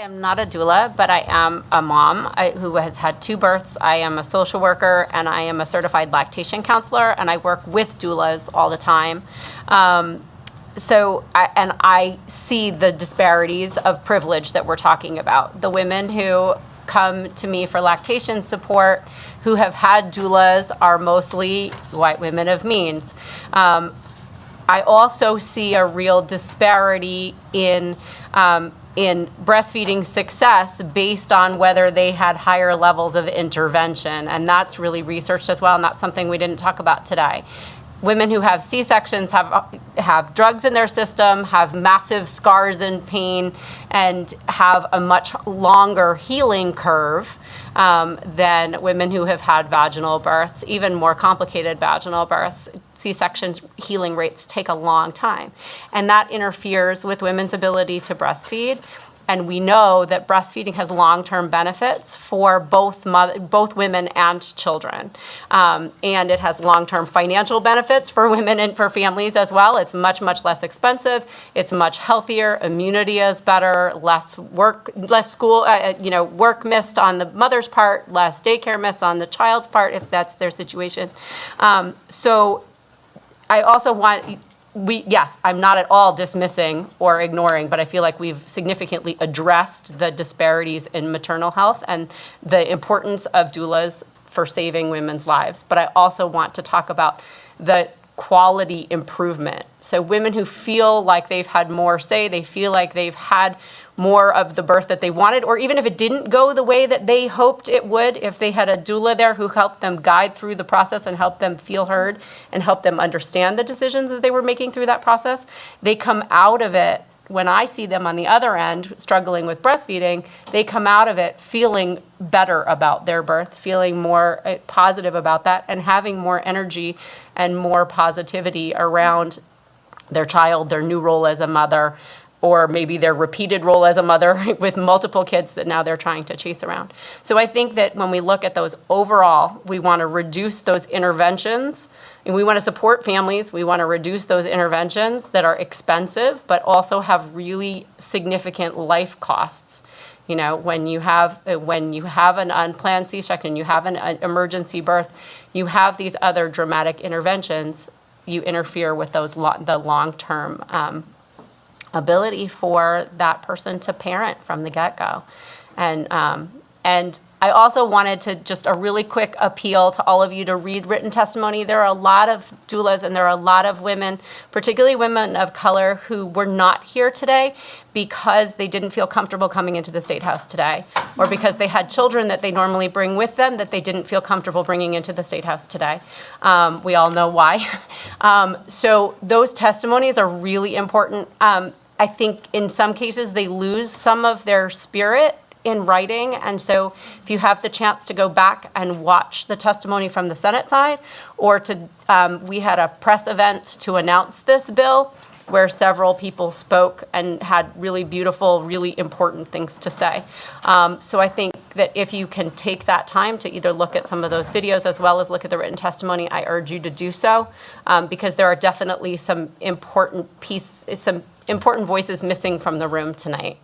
am not a doula, but I am a mom who has had 2 births. I am a social worker, and I am a certified lactation counselor, and I work with doulas all the time. I see the disparities of privilege that we're talking about. The women who come to me for lactation support who have had doulas are mostly white women of means. I also see a real disparity in breastfeeding success based on whether they had higher levels of intervention, and that's really researched as well, and that's something we didn't talk about today. Women who have C-sections have drugs in their system, have massive scars and pain, and have a much longer healing curve than women who have had vaginal births, even more complicated vaginal births. C-section healing rates take a long time, and that interferes with women's ability to breastfeed. And we know that breastfeeding has long-term benefits for both women and children. And it has long-term financial benefits for women and for families as well. It's much, much less expensive. It's much healthier. Immunity is better. Less school, work missed on the mother's part, less daycare missed on the child's part if that's their situation. So I also want... Yes, I'm not at all dismissing or ignoring, but I feel like we've significantly addressed the disparities in maternal health and the importance of doulas for saving women's lives. But I also want to talk about the quality improvement. So women who feel like they've had more say, they feel like they've had more of the birth that they wanted, or even if it didn't go the way that they hoped it would, if they had a doula there who helped them guide through the process and helped them feel heard and help them understand the decisions that they were making through that process, they come out of it, when I see them on the other end struggling with breastfeeding, they come out of it feeling better about their birth, feeling more positive about that, and having more energy and more positivity around their child, their new role as a mother, or maybe their repeated role as a mother with multiple kids that now they're trying to chase around. So I think that when we look at those overall, we want to reduce those interventions, and we want to support families. We want to reduce those interventions that are expensive, but also have really significant life costs. You know, when you have an unplanned C-section, you have an emergency birth, you have these other dramatic interventions, you interfere with the long-term ability for that person to parent from the get-go. And I also wanted to just a really quick appeal to all of you to read written testimony. There are a lot of doulas and there are a lot of women, particularly women of color, who were not here today because they didn't feel comfortable coming into the State House today, or because they had children that they normally bring with them that they didn't feel comfortable bringing into the State House today. We all know why. So those testimonies are really important. I think in some cases they lose some of their spirit in writing, and so if you have the chance to go back and watch the testimony from the Senate side, or we had a press event to announce this bill where several people spoke and had really beautiful, really important things to say. So I think that if you can take that time to either look at some of those videos as well as look at the written testimony, I urge you to do so, because there are definitely some important voices missing from the room tonight.